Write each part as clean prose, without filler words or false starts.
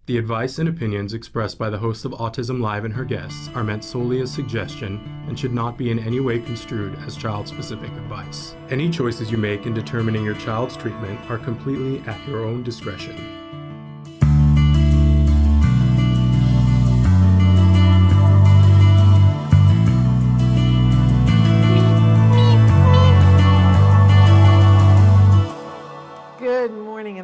The advice and opinions expressed by the host of Autism Live and her guests are meant solely as suggestion and should not be in any way construed as child-specific advice. Any choices you make in determining your child's treatment are completely at your own discretion.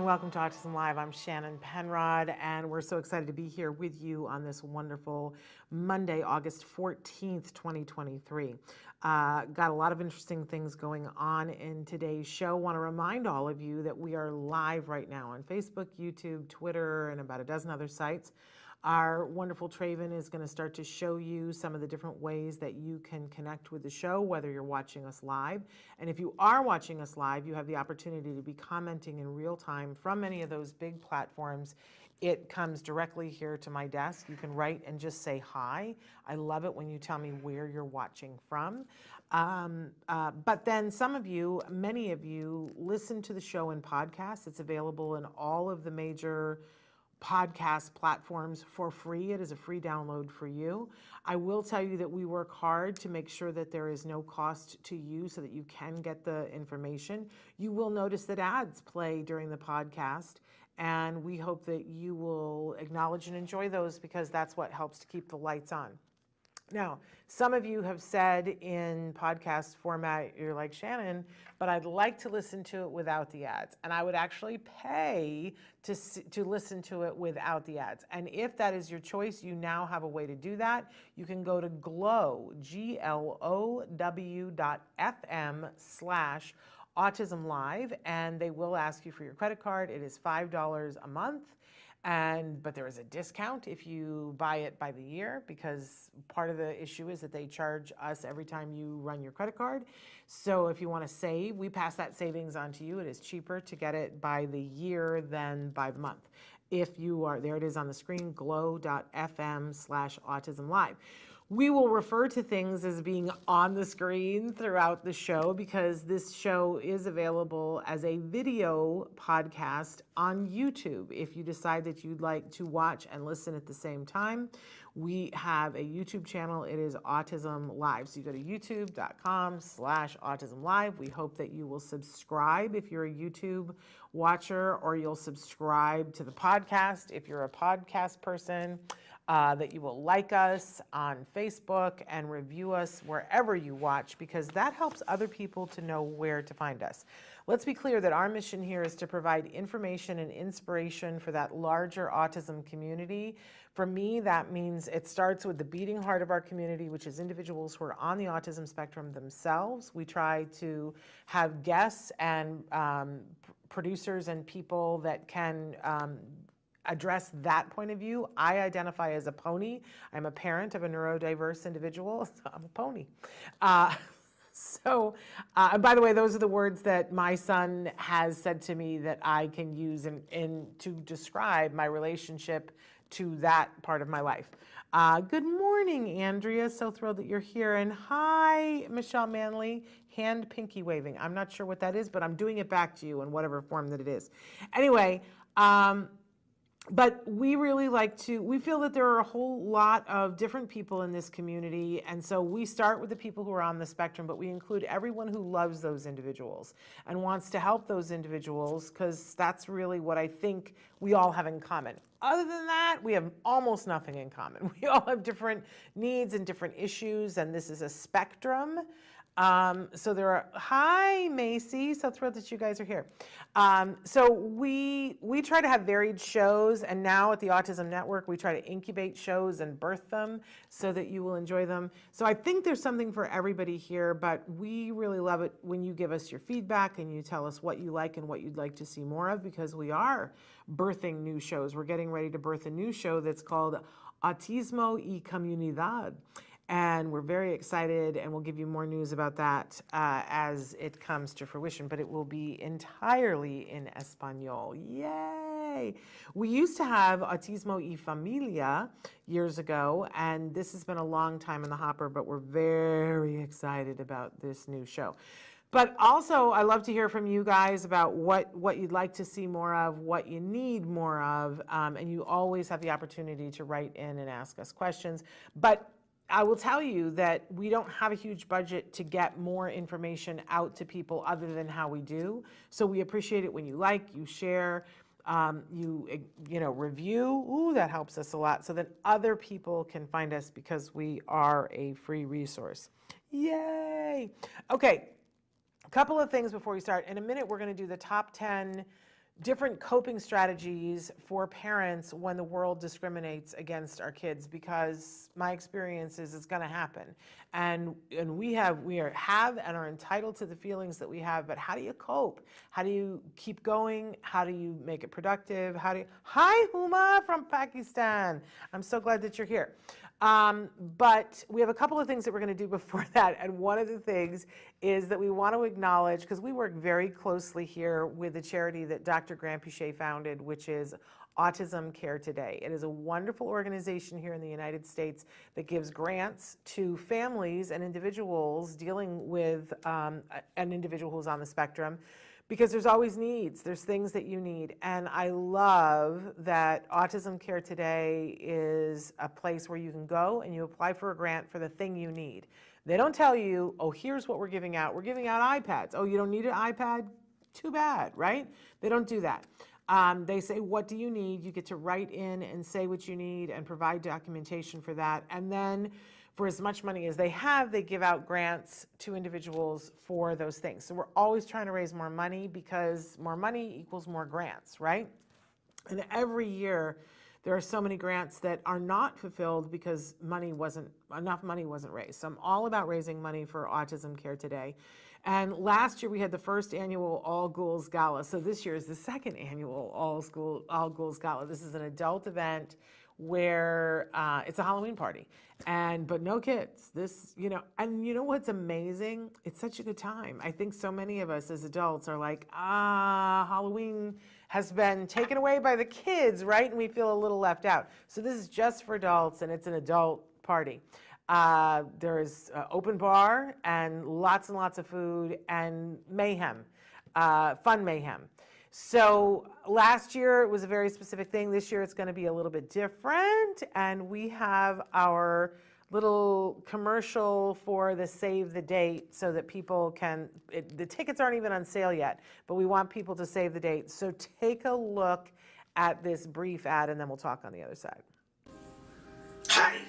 Welcome to Autism Live. I'm Shannon Penrod, and we're so excited to be here with you on this wonderful Monday, August 14th, 2023. Got a lot of interesting things going on in today's show. Want to remind all of you that we are live right now on Facebook, YouTube, Twitter, and about a dozen other sites. Our wonderful Traven is going to start to show you some of the different ways that you can connect with the show, whether you're watching us live. And if you are watching us live, you have the opportunity to be commenting in real time from any of those big platforms. It comes directly here to my desk. You can write and just say hi. I love it when you tell me where you're watching from. But then some of you, many of you, listen to the show in podcasts. It's available in all of the major podcast platforms for free. It is a free download for you. I will tell you that we work hard to make sure that there is no cost to you so that you can get the information. You will notice that ads play during the podcast, and we hope that you will acknowledge and enjoy those because that's what helps to keep the lights on. Now, some of you have said in podcast format, you're like, Shannon, but I'd like to listen to it without the ads. And I would actually pay to listen to it without the ads. And if that is your choice, you now have a way to do that. You can go to glow, glow.fm/Autism Live, and they will ask you for your credit card. It is $5 a month. But there is a discount if you buy it by the year, because part of the issue is that they charge us every time you run your credit card. So if you want to save, we pass that savings on to you. It is cheaper to get it by the year than by the month. If you are, there it is on the screen, glow.fm/Autism Live. We will refer to things as being on the screen throughout the show because this show is available as a video podcast on YouTube. If you decide that you'd like to watch and listen at the same time, we have a YouTube channel. It is Autism Live. So you go to youtube.com/Autism Live. We hope that you will subscribe if you're a YouTube watcher, or you'll subscribe to the podcast if you're a podcast person. That you will like us on Facebook and review us wherever you watch, because that helps other people to know where to find us. Let's be clear that our mission here is to provide information and inspiration for that larger autism community. For me, that means it starts with the beating heart of our community, which is individuals who are on the autism spectrum themselves. We try to have guests and producers and people that can address that point of view. I identify as a pony. I'm a parent of a neurodiverse individual, so I'm a pony. And by the way, those are the words that my son has said to me that I can use to describe my relationship to that part of my life. Good morning, Andrea. So thrilled that you're here. And hi, Michelle Manley, hand pinky waving. I'm not sure what that is, but I'm doing it back to you in whatever form that it is. Anyway, but we really we feel that there are a whole lot of different people in this community. And so we start with the people who are on the spectrum, but we include everyone who loves those individuals and wants to help those individuals, because that's really what I think we all have in common. Other than that, we have almost nothing in common. We all have different needs and different issues, and this is a spectrum. So there are, hi Macy, so thrilled that you guys are here. So we try to have varied shows, and now at the Autism Network, we try to incubate shows and birth them so that you will enjoy them. So I think there's something for everybody here, but we really love it when you give us your feedback and you tell us what you like and what you'd like to see more of, because we are birthing new shows. We're getting ready to birth a new show that's called Autismo y Comunidad. And we're very excited, and we'll give you more news about that as it comes to fruition, but it will be entirely in Espanol. Yay! We used to have Autismo y Familia years ago, and this has been a long time in the hopper, but we're very excited about this new show. But also, I love to hear from you guys about what you'd like to see more of, what you need more of, and you always have the opportunity to write in and ask us questions. But I will tell you that we don't have a huge budget to get more information out to people other than how we do. So we appreciate it when you like, you share, you know, review. Ooh, that helps us a lot so that other people can find us because we are a free resource. Yay! Okay. A couple of things before we start. In a minute, we're going to do the top 10 different coping strategies for parents when the world discriminates against our kids, because my experience is it's going to happen. And we have and are entitled to the feelings that we have, but how do you cope? How do you keep going? How do you make it productive? Hi, Huma from Pakistan. I'm so glad that you're here. But we have a couple of things that we're going to do before that. And one of the things is that we want to acknowledge, because we work very closely here with the charity that Dr. Grant Pichet founded, which is Autism Care Today. It is a wonderful organization here in the United States that gives grants to families and individuals dealing with an individual who's on the spectrum, because there's always needs. There's things that you need. And I love that Autism Care Today is a place where you can go and you apply for a grant for the thing you need. They don't tell you, oh, here's what we're giving out. We're giving out iPads. Oh, you don't need an iPad? Too bad, right? They don't do that. They say, what do you need? You get to write in and say what you need and provide documentation for that. And then for as much money as they have, they give out grants to individuals for those things. So we're always trying to raise more money, because more money equals more grants, right? And every year there are so many grants that are not fulfilled because enough money wasn't raised. So I'm all about raising money for Autism Care Today. And last year we had the first annual All Ghouls Gala. So this year is the second annual All Ghouls Gala. This is an adult event where it's a Halloween party, but no kids. And you know what's amazing? It's such a good time. I think so many of us as adults are like, Halloween has been taken away by the kids, right? And we feel a little left out. So this is just for adults, and it's an adult party. There is open bar and lots of food and mayhem, fun mayhem. So last year it was a very specific thing. This year it's going to be a little bit different, and we have our little commercial for the save the date so that people can, the tickets aren't even on sale yet, but we want people to save the date. So take a look at this brief ad and then we'll talk on the other side. Hey,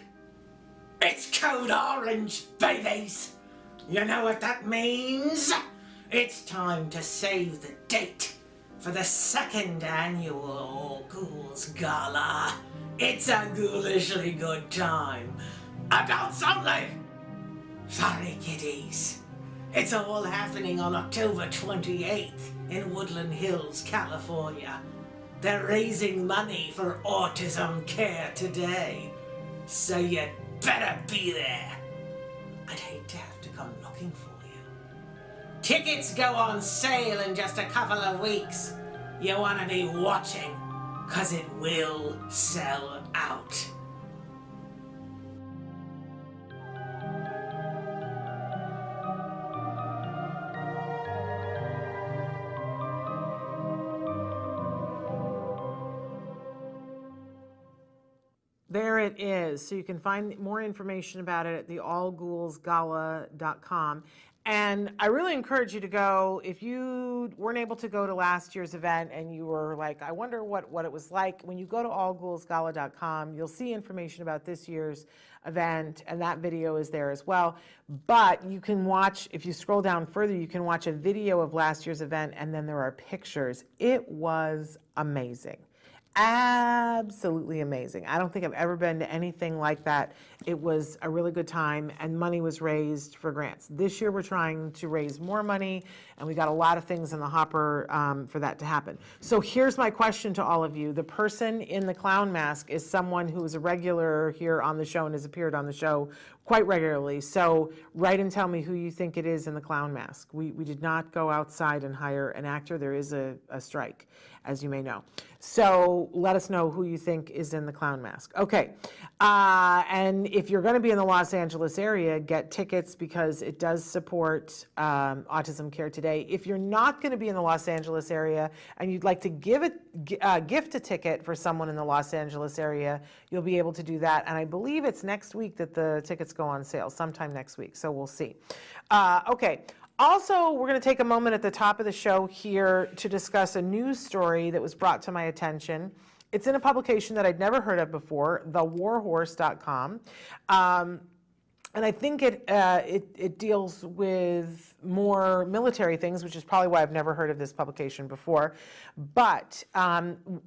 it's code orange, babies. You know what that means? It's time to save the date for the second annual All Ghouls Gala. It's a ghoulishly good time. Adults only. Sorry, kiddies. It's all happening on October 28th in Woodland Hills, California. They're raising money for Autism Care Today, so you'd better be there. I'd hate to have to come looking for you. Tickets go on sale in just a couple of weeks. You want to be watching, 'cause it will sell out. There it is. So you can find more information about it at the allghoulsgala.com. And I really encourage you to go. If you weren't able to go to last year's event and you were like, I wonder what it was like, when you go to allghoulsgala.com, you'll see information about this year's event, and that video is there as well. But you can watch, if you scroll down further, you can watch a video of last year's event, and then there are pictures. It was amazing. Absolutely amazing. I don't think I've ever been to anything like that. It was a really good time, and money was raised for grants. This year we're trying to raise more money, and we got a lot of things in the hopper for that to happen. So here's my question to all of you. The person in the clown mask is someone who is a regular here on the show and has appeared on the show quite regularly. So write and tell me who you think it is in the clown mask. We did not go outside and hire an actor. There is a strike, as you may know. So let us know who you think is in the clown mask. Okay, and if you're going to be in the Los Angeles area, get tickets because it does support Autism Care Today. If you're not going to be in the Los Angeles area and you'd like to gift a ticket for someone in the Los Angeles area, you'll be able to do that. And I believe it's next week that the tickets go on sale, sometime next week. So we'll see. Okay. Also, we're going to take a moment at the top of the show here to discuss a news story that was brought to my attention. It's in a publication that I'd never heard of before, thewarhorse.com. And I think it deals with more military things, which is probably why I've never heard of this publication before. But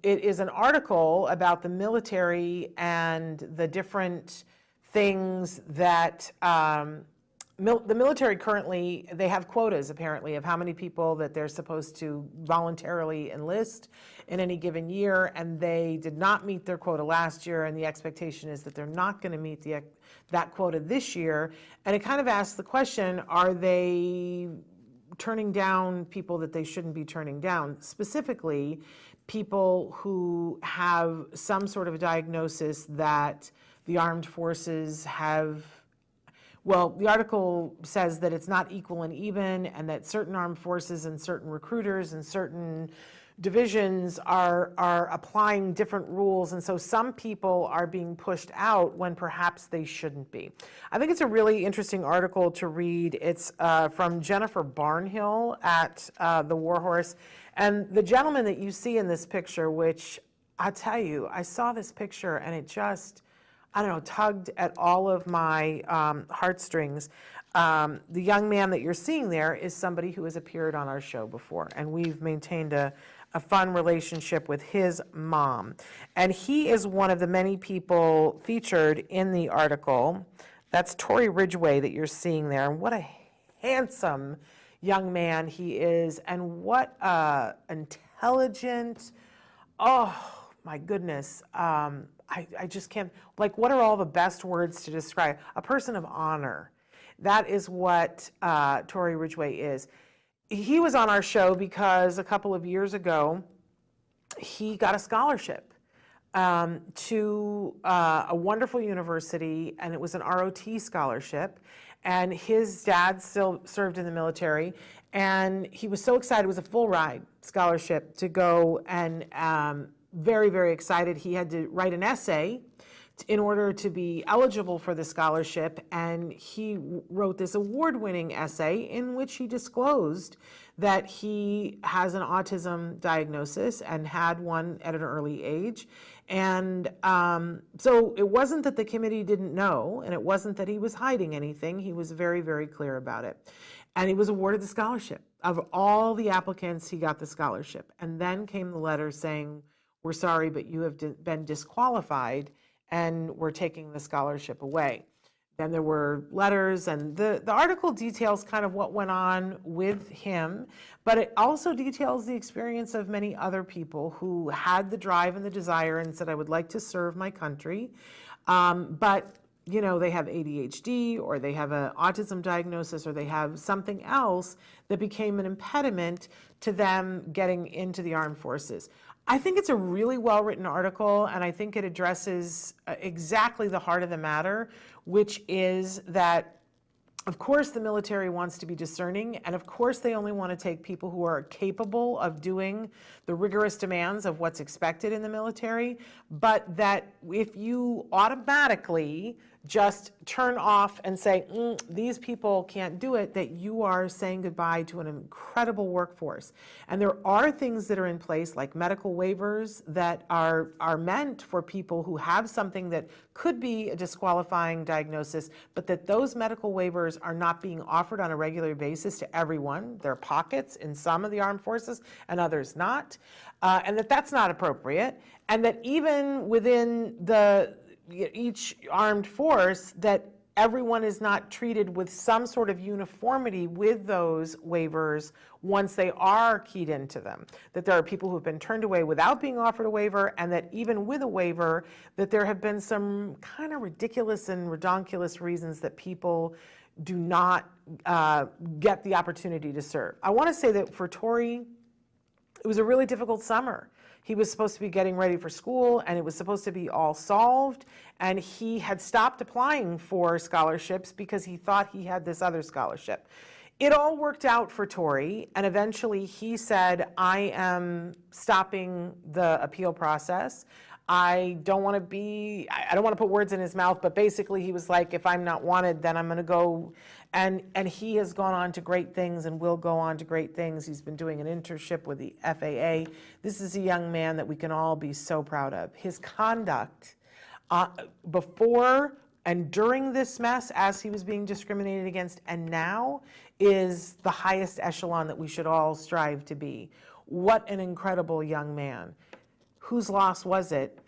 it is an article about the military and the different things that the military currently, they have quotas apparently of how many people that they're supposed to voluntarily enlist in any given year, and they did not meet their quota last year, and the expectation is that they're not going to meet that quota this year. And it kind of asks the question, are they turning down people that they shouldn't be turning down, specifically people who have some sort of a diagnosis that the armed forces have. Well, the article says that it's not equal and even, and that certain armed forces and certain recruiters and certain divisions are applying different rules, and so some people are being pushed out when perhaps they shouldn't be. I think it's a really interesting article to read. It's from Jennifer Barnhill at The Warhorse, and the gentleman that you see in this picture, which I'll tell you, I saw this picture and it just, I don't know, tugged at all of my heartstrings. The young man that you're seeing there is somebody who has appeared on our show before, and we've maintained a fun relationship with his mom. And he is one of the many people featured in the article. That's Tori Ridgway that you're seeing there, and what a handsome young man he is, and what intelligent, oh my goodness, I just can't, like, what are all the best words to describe? A person of honor. That is what Tori Ridgway is. He was on our show because a couple of years ago, he got a scholarship to a wonderful university, and it was an ROT scholarship. And his dad still served in the military, and he was so excited. It was a full ride scholarship to go, and very, very excited. He had to write an essay in order to be eligible for the scholarship, and he wrote this award-winning essay in which he disclosed that he has an autism diagnosis and had one at an early age. And so it wasn't that the committee didn't know, and it wasn't that he was hiding anything. He was very, very clear about it. And he was awarded the scholarship. Of all the applicants, he got the scholarship. And then came the letter saying, "We're sorry, but you have been disqualified, and we're taking the scholarship away." Then there were letters, and the article details kind of what went on with him, but it also details the experience of many other people who had the drive and the desire and said, "I would like to serve my country," but you know, they have ADHD, or they have an autism diagnosis, or they have something else that became an impediment to them getting into the armed forces. I think it's a really well-written article, and I think it addresses exactly the heart of the matter, which is that, of course, the military wants to be discerning, and of course, they only want to take people who are capable of doing the rigorous demands of what's expected in the military, but that if you automatically just turn off and say, these people can't do it, that you are saying goodbye to an incredible workforce. And there are things that are in place, like medical waivers, that are meant for people who have something that could be a disqualifying diagnosis, but that those medical waivers are not being offered on a regular basis to everyone. There are pockets in some of the armed forces and others not, and that's not appropriate. And that even within each armed force, that everyone is not treated with some sort of uniformity with those waivers once they are keyed into them. That there are people who have been turned away without being offered a waiver, and that even with a waiver, that there have been some kind of ridiculous and redonkulous reasons that people do not get the opportunity to serve. I want to say that for Tori, it was a really difficult summer. He was supposed to be getting ready for school, and it was supposed to be all solved, and he had stopped applying for scholarships because he thought he had this other scholarship. It all worked out for Tori, and eventually he said, I am stopping the appeal process. I don't want to put words in his mouth, but basically he was like, if I'm not wanted, then I'm going to go. And he has gone on to great things and will go on to great things. He's been doing an internship with the FAA. This is a young man that we can all be so proud of. His conduct before and during this mess, as he was being discriminated against, and now, is the highest echelon that we should all strive to be. What an incredible young man. Whose loss was it?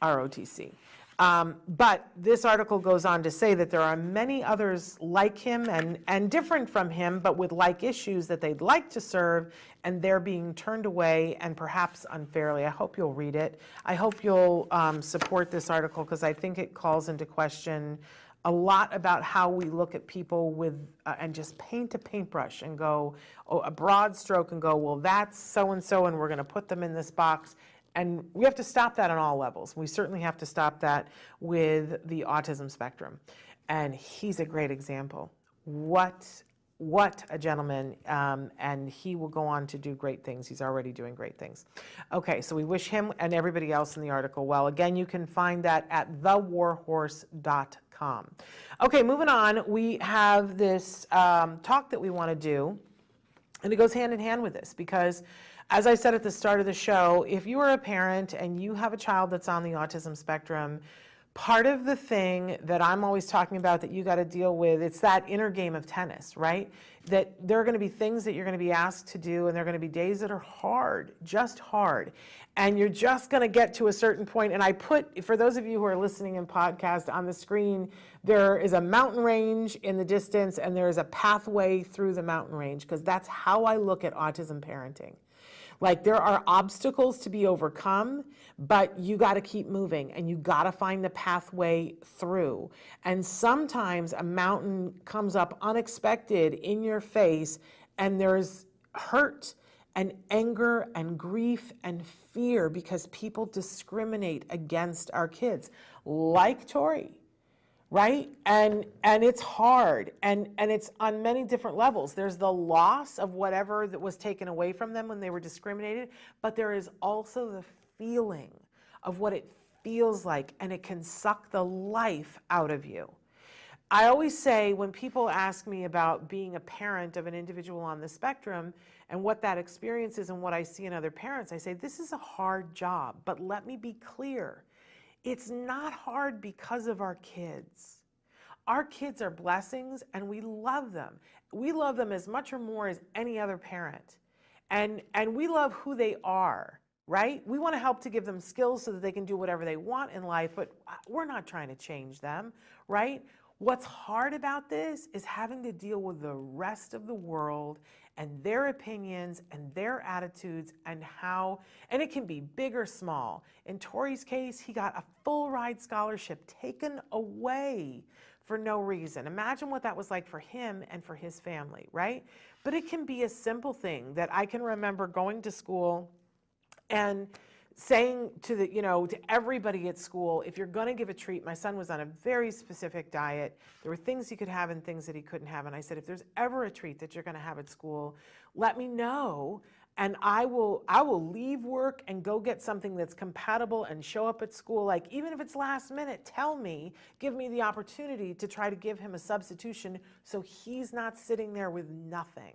ROTC. But this article goes on to say that there are many others like him and different from him, but with like issues that they'd like to serve, and they're being turned away and perhaps unfairly. I hope you'll read it. I hope you'll support this article, because I think it calls into question a lot about how we look at people with, and just paint a paintbrush and go, a broad stroke and go, well, that's so-and-so, and we're going to put them in this box. And we have to stop that on all levels. We certainly have to stop that with the autism spectrum. And he's a great example. What a gentleman, and he will go on to do great things. He's already doing great things. Okay, so we wish him and everybody else in the article well. Again, you can find that at thewarhorse.com. Okay, moving on, we have this talk that we want to do, and it goes hand in hand with this, because as I said at the start of the show, if you are a parent and you have a child that's on the autism spectrum, part of the thing that I'm always talking about that you got to deal with, it's that inner game of tennis, right? That there are going to be things that you're going to be asked to do, and there are going to be days that are hard, just hard. And you're just going to get to a certain point. And I put, for those of you who are listening in podcast, on the screen, there is a mountain range in the distance, and there is a pathway through the mountain range, because that's how I look at autism parenting. Like, there are obstacles to be overcome, but you got to keep moving, and you got to find the pathway through. And sometimes a mountain comes up unexpected in your face, and there's hurt and anger and grief and fear because people discriminate against our kids, like Tori. Right? And it's hard, and it's on many different levels. There's the loss of whatever that was taken away from them when they were discriminated, but there is also the feeling of what it feels like, and it can suck the life out of you. I always say, when people ask me about being a parent of an individual on the spectrum and what that experience is and what I see in other parents, I say, this is a hard job, but let me be clear. It's not hard because of our kids. Our kids are blessings, and we love them. We love them as much or more as any other parent. And we love who they are, right? We want to help to give them skills so that they can do whatever they want in life, but we're not trying to change them, right? What's hard about this is having to deal with the rest of the world and their opinions and their attitudes and it can be big or small. In Tori's case, he got a full ride scholarship taken away for no reason. Imagine what that was like for him and for his family, right? But it can be a simple thing that I can remember going to school and saying to to everybody at school, if you're going to give a treat, my son was on a very specific diet. There were things he could have and things that he couldn't have. And I said, if there's ever a treat that you're going to have at school, let me know. And I will leave work and go get something that's compatible and show up at school. Like, even if it's last minute, tell me, give me the opportunity to try to give him a substitution so he's not sitting there with nothing.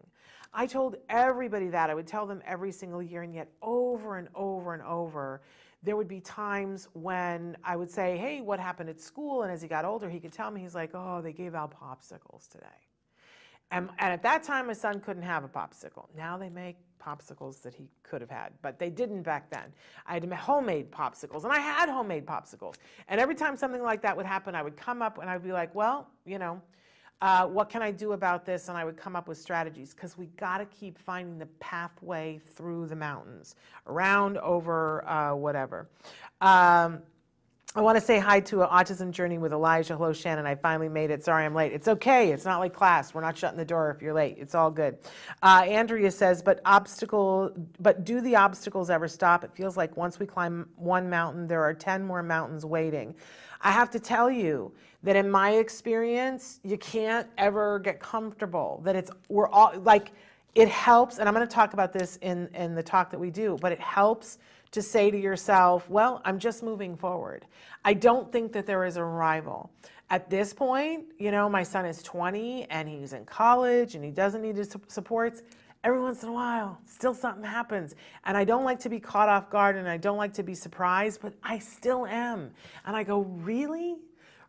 I told everybody that. I would tell them every single year, and yet over and over and over, there would be times when I would say, hey, what happened at school? And as he got older, he could tell me, he's like, oh, they gave out popsicles today. And at that time, my son couldn't have a popsicle. Now they make popsicles that he could have had, but they didn't back then. I had homemade popsicles, and I had homemade popsicles. And every time something like that would happen, I would come up and I'd be like, well, what can I do about this? And I would come up with strategies, because we got to keep finding the pathway through the mountains, around, over, whatever. I want to say hi to an autism journey with Elijah. Hello, Shannon. I finally made it. Sorry I'm late. It's okay. It's not like class. We're not shutting the door if you're late. It's all good. Andrea says, but do the obstacles ever stop? It feels like once we climb one mountain, there are 10 more mountains waiting. I have to tell you that in my experience, you can't ever get comfortable. We're all like, it helps, and I'm going to talk about this in the talk that we do, but it helps to say to yourself, well, I'm just moving forward. I don't think that there is a rival. At this point, my son is 20 and he's in college and he doesn't need his supports. Every once in a while, still something happens. And I don't like to be caught off guard, and I don't like to be surprised, but I still am. And I go, really?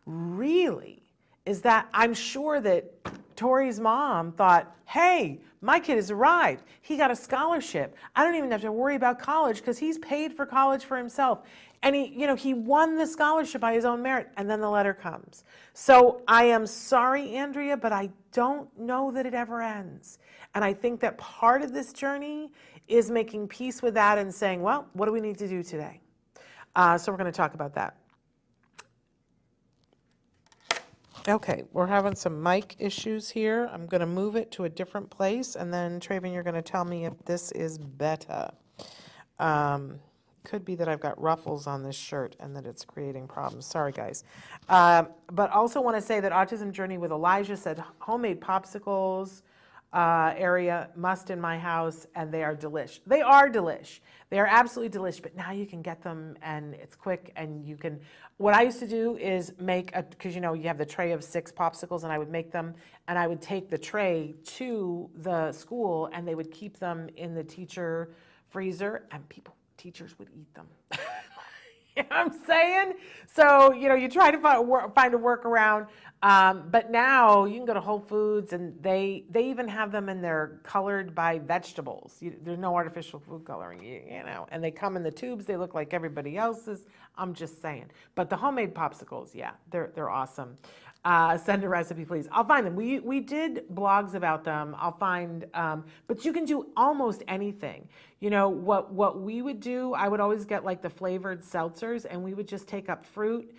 Really? Is that, I'm sure that Tori's mom thought, hey, my kid has arrived. He got a scholarship. I don't even have to worry about college because he's paid for college for himself. And he won the scholarship by his own merit. And then the letter comes. So I am sorry, Andrea, but I don't know that it ever ends. And I think that part of this journey is making peace with that and saying, well, what do we need to do today? So we're going to talk about that. Okay, we're having some mic issues here. I'm going to move it to a different place, and then Traven, you're going to tell me if this is better. Could be that I've got ruffles on this shirt and that it's creating problems. Sorry, guys. But also want to say that Autism Journey with Elijah said homemade popsicles area must in my house, and they are delish. They are delish. They are absolutely delish, but now you can get them and it's quick, and you can, what I used to do is make because you have the tray of 6 popsicles, and I would make them, and I would take the tray to the school, and they would keep them in the teacher freezer, and teachers would eat them. You know what I'm saying? So, you try to find a workaround. But now you can go to Whole Foods, and they even have them in there colored by vegetables. There's no artificial food coloring, and they come in the tubes. They look like everybody else's. I'm just saying. But the homemade popsicles, yeah, they're awesome. Send a recipe, please. I'll find them. We did blogs about them. I'll find, but you can do almost anything. What we would do, I would always get like the flavored seltzers, and we would just take fruit,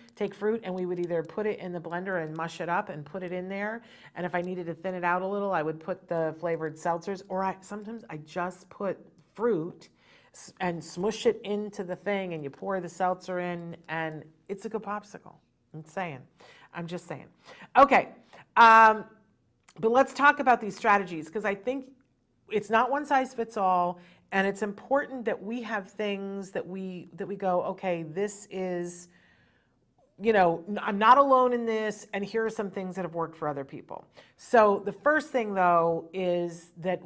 and we would either put it in the blender and mush it up and put it in there. And if I needed to thin it out a little, I would put the flavored seltzers, or sometimes I just put fruit and smush it into the thing, and you pour the seltzer in, and it's a good popsicle. I'm just saying. Okay, but let's talk about these strategies, because I think it's not one size fits all, and it's important that we have things that we go, okay, this is, I'm not alone in this, and here are some things that have worked for other people. So the first thing, though, is that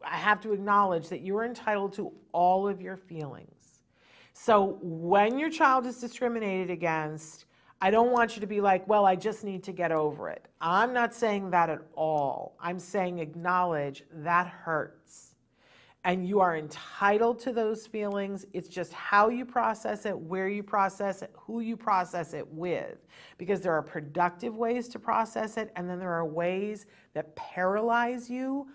I have to acknowledge that you are entitled to all of your feelings. So when your child is discriminated against, I don't want you to be like, well, I just need to get over it. I'm not saying that at all. I'm saying acknowledge that hurts. And you are entitled to those feelings. It's just how you process it, where you process it, who you process it with. Because there are productive ways to process it, and then there are ways that paralyze you,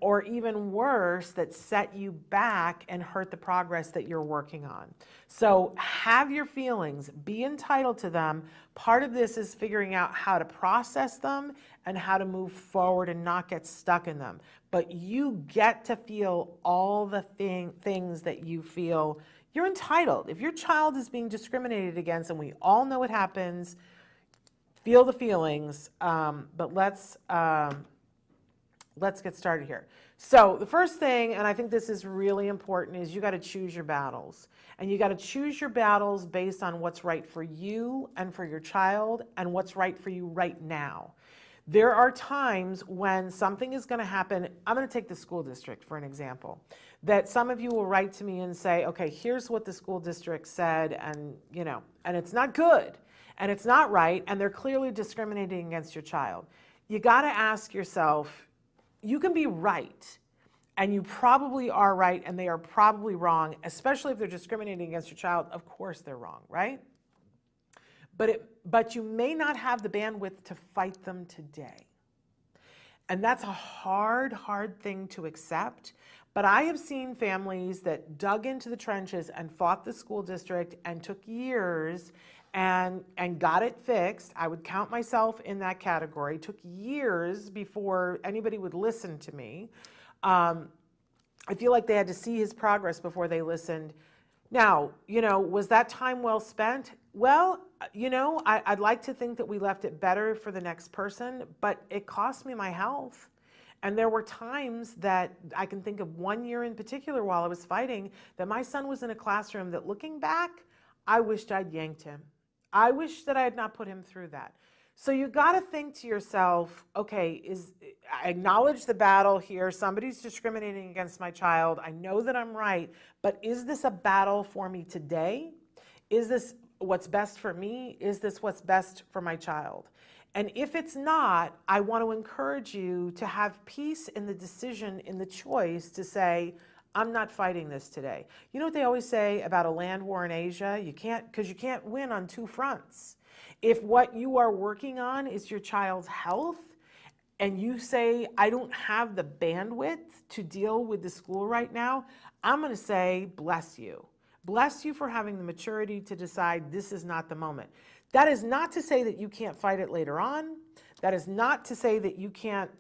or even worse, that set you back and hurt the progress that you're working on. So have your feelings, be entitled to them. Part of this is figuring out how to process them and how to move forward and not get stuck in them. But you get to feel all the things that you feel. You're entitled. If your child is being discriminated against, and we all know it happens, feel the feelings, but let's get started here. So the first thing, and I think this is really important, is you got to choose your battles. And you got to choose your battles based on what's right for you and for your child and what's right for you right now. There are times when something is going to happen. I'm going to take the school district for an example. That some of you will write to me and say, okay, here's what the school district said, and and it's not good, and it's not right, and they're clearly discriminating against your child. you got to ask yourself, you can be right, and you probably are right, and they are probably wrong, especially if they're discriminating against your child. Of course they're wrong, right? But you may not have the bandwidth to fight them today. And that's a hard, hard thing to accept. But I have seen families that dug into the trenches and fought the school district and took years and got it fixed. I would count myself in that category. It took years before anybody would listen to me. I feel like they had to see his progress before they listened. Now, was that time well spent? Well, I'd like to think that we left it better for the next person, but it cost me my health. And there were times that I can think of one year in particular while I was fighting that my son was in a classroom that, looking back, I wished I'd yanked him. I wish that I had not put him through that. So you got to think to yourself, okay, I acknowledge the battle here. Somebody's discriminating against my child. I know that I'm right, but is this a battle for me today? Is this what's best for me? Is this what's best for my child? And if it's not, I want to encourage you to have peace in the decision, in the choice to say, I'm not fighting this today. You know what they always say about a land war in Asia? You can't win on two fronts. If what you are working on is your child's health, and you say, I don't have the bandwidth to deal with the school right now, I'm going to say, bless you. Bless you for having the maturity to decide this is not the moment. That is not to say that you can't fight it later on. That is not to say that you can't,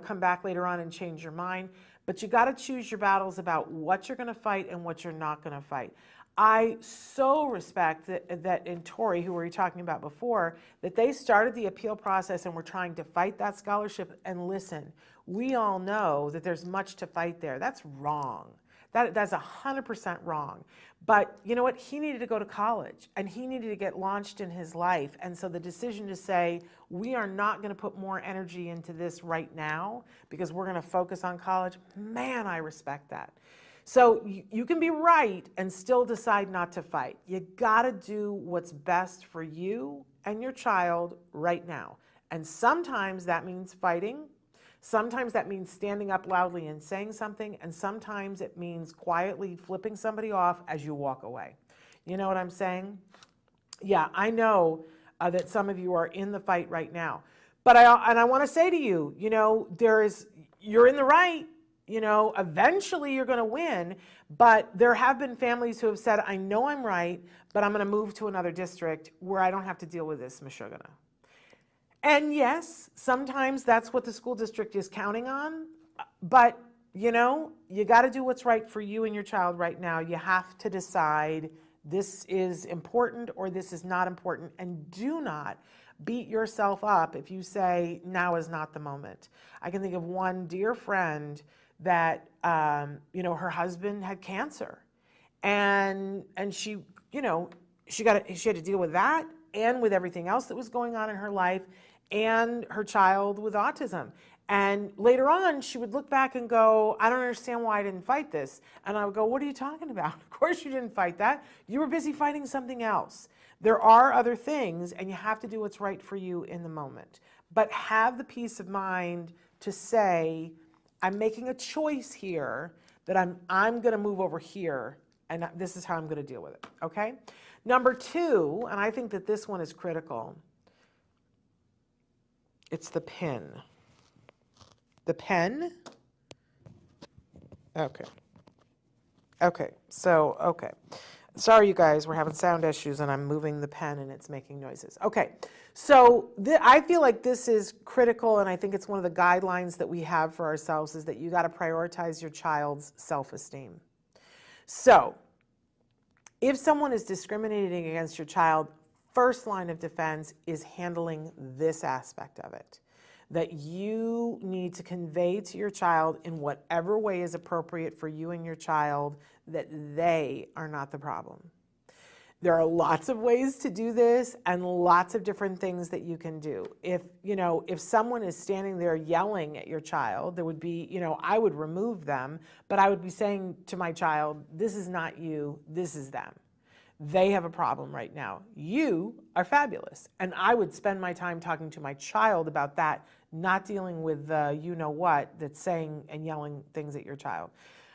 come back later on and change your mind. But you got to choose your battles about what you're going to fight and what you're not going to fight. I so respect that in Tori, who we were talking about before, that they started the appeal process and were trying to fight that scholarship. And listen, we all know that there's much to fight there. That's wrong. That's 100% wrong. But you know what? He needed to go to college, and he needed to get launched in his life. And so the decision to say, we are not going to put more energy into this right now because we're going to focus on college, man, I respect that. So you can be right and still decide not to fight. You got to do what's best for you and your child right now. And sometimes that means fighting. Sometimes that means standing up loudly and saying something, and sometimes it means quietly flipping somebody off as you walk away. You know what I'm saying? Yeah, I know that some of you are in the fight right now. But I want to say to you, you're in the right. Eventually you're going to win. But there have been families who have said, I know I'm right, but I'm going to move to another district where I don't have to deal with this, Meshuggah. And yes, sometimes that's what the school district is counting on, but you got to do what's right for you and your child right now. You have to decide this is important or this is not important, and do not beat yourself up if you say now is not the moment. I can think of one dear friend that, her husband had cancer, and she, she had to deal with that and with everything else that was going on in her life, and her child with autism. And later on, she would look back and go, I don't understand why I didn't fight this. And I would go, what are you talking about? Of course you didn't fight that. You were busy fighting something else. There are other things, and you have to do what's right for you in the moment. But have the peace of mind to say, I'm making a choice here that I'm going to move over here, and this is how I'm going to deal with it, okay? Number two, and I think that this one is critical, it's the pen. The pen? Okay. Okay. Sorry, you guys, we're having sound issues and I'm moving the pen and it's making noises. Okay. So I feel like this is critical, and I think it's one of the guidelines that we have for ourselves, is that you got to prioritize your child's self-esteem. So if someone is discriminating against your child, first line of defense is handling this aspect of it, that you need to convey to your child in whatever way is appropriate for you and your child that they are not the problem. There are lots of ways to do this and lots of different things that you can do. If someone is standing there yelling at your child, there would be, I would remove them, but I would be saying to my child, this is not you, this is them. They have a problem right now. You are fabulous. And I would spend my time talking to my child about that, not dealing with the you know what that's saying and yelling things at your child.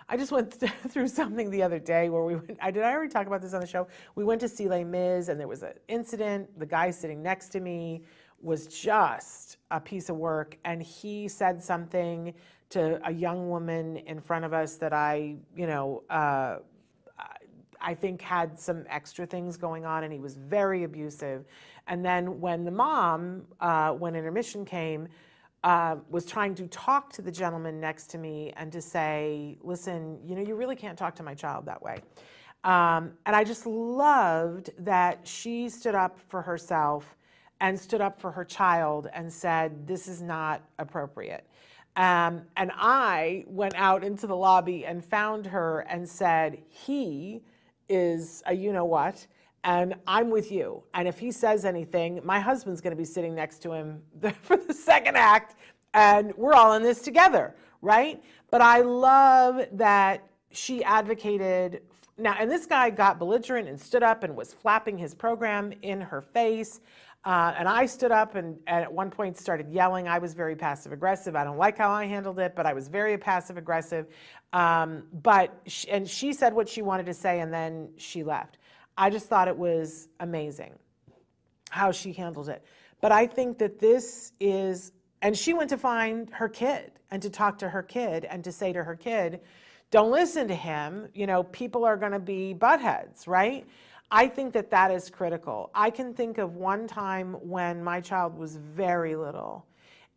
I just went through something the other day where we went, did I already talk about this on the show? We went to see Les Mis and there was an incident. The guy sitting next to me was just a piece of work, and he said something to a young woman in front of us that I think had some extra things going on, and he was very abusive. And then when the mom, when intermission came, was trying to talk to the gentleman next to me and to say, listen, you really can't talk to my child that way. And I just loved that she stood up for herself and stood up for her child and said, this is not appropriate. And I went out into the lobby and found her and said, he is a you-know-what, and I'm with you. And if he says anything, my husband's going to be sitting next to him for the second act, and we're all in this together, right? But I love that she advocated. Now, and this guy got belligerent and stood up and was flapping his program in her face. And I stood up and at one point started yelling. I was very passive aggressive. I don't like how I handled it, but I was very passive aggressive. And she said what she wanted to say, and then she left. I just thought it was amazing how she handled it. But I think that this is, and she went to find her kid and to talk to her kid and to say to her kid, don't listen to him. People are going to be buttheads, right? I think that that is critical. I can think of one time when my child was very little,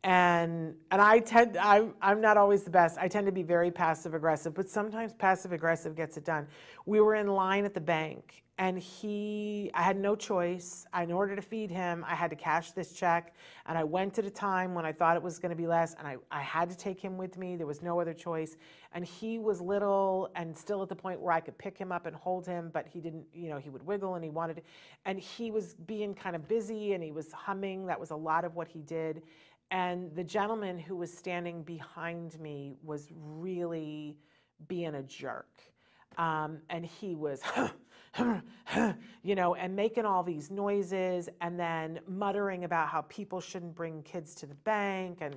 and I'm not always the best. I tend to be very passive aggressive, but sometimes passive aggressive gets it done. We were in line at the bank, and I had no choice. In order to feed him, I had to cash this check, and I went at a time when I thought it was going to be less, and I had to take him with me. There was no other choice. And he was little and still at the point where I could pick him up and hold him, but he didn't, he would wiggle and he wanted to, and he was being kind of busy and he was humming. That was a lot of what he did. And the gentleman who was standing behind me was really being a jerk. And he was, and making all these noises and then muttering about how people shouldn't bring kids to the bank and,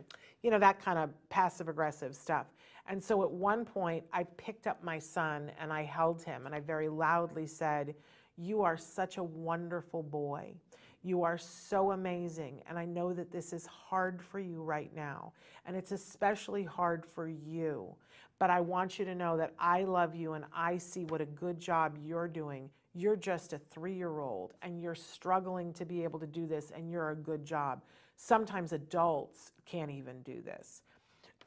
that kind of passive aggressive stuff. And so at one point I picked up my son and I held him and I very loudly said, you are such a wonderful boy. You are so amazing. And I know that this is hard for you right now. And it's especially hard for you. But I want you to know that I love you and I see what a good job you're doing. You're just a 3-year-old and you're struggling to be able to do this, and you're a good job. Sometimes adults can't even do this.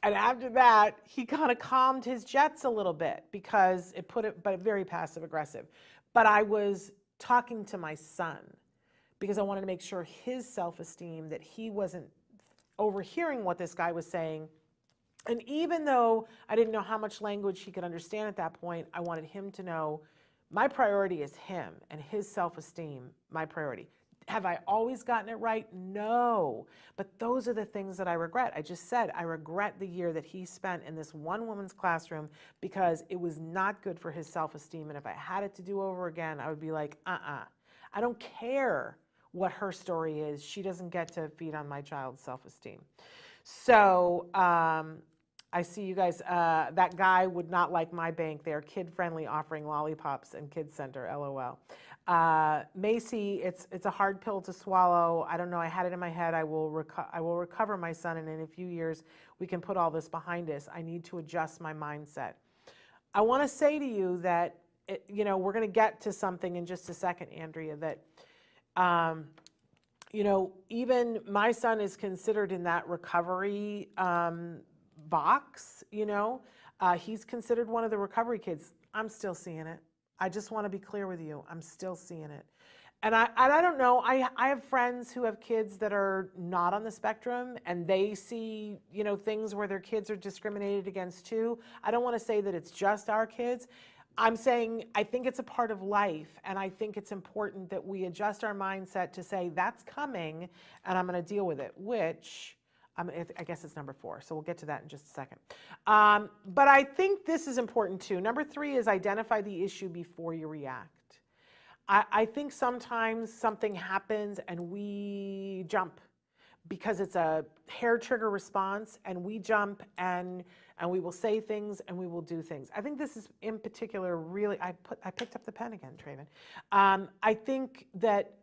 And after that, he kind of calmed his jets a little bit because but very passive aggressive. But I was talking to my son because I wanted to make sure his self-esteem, that he wasn't overhearing what this guy was saying. And even though I didn't know how much language he could understand at that point, I wanted him to know my priority is him and his self-esteem, my priority. Have I always gotten it right? No. But those are the things that I regret. I just said I regret the year that he spent in this one woman's classroom because it was not good for his self-esteem. And if I had it to do over again, I would be like, I don't care what her story is. She doesn't get to feed on my child's self-esteem. So I see you guys, that guy would not like my bank. They're kid-friendly, offering lollipops and kids center, LOL. Macy, it's a hard pill to swallow. I don't know, I had it in my head. I will recover my son, and in a few years, we can put all this behind us. I need to adjust my mindset. I want to say to you that, we're going to get to something in just a second, Andrea, that, even my son is considered in that recovery box, he's considered one of the recovery kids. I'm still seeing it. I just want to be clear with you. I'm still seeing it. And I don't know, I have friends who have kids that are not on the spectrum, and they see, things where their kids are discriminated against too. I don't want to say that it's just our kids. I'm saying I think it's a part of life, and I think it's important that we adjust our mindset to say that's coming and I'm going to deal with it, which I guess it's number 4. So we'll get to that in just a second. But I think this is important too. Number 3 is identify the issue before you react. I think sometimes something happens and we jump because it's a hair trigger response, and we jump and we will say things and we will do things. I think this is in particular really, I picked up the pen again, Traven. I think that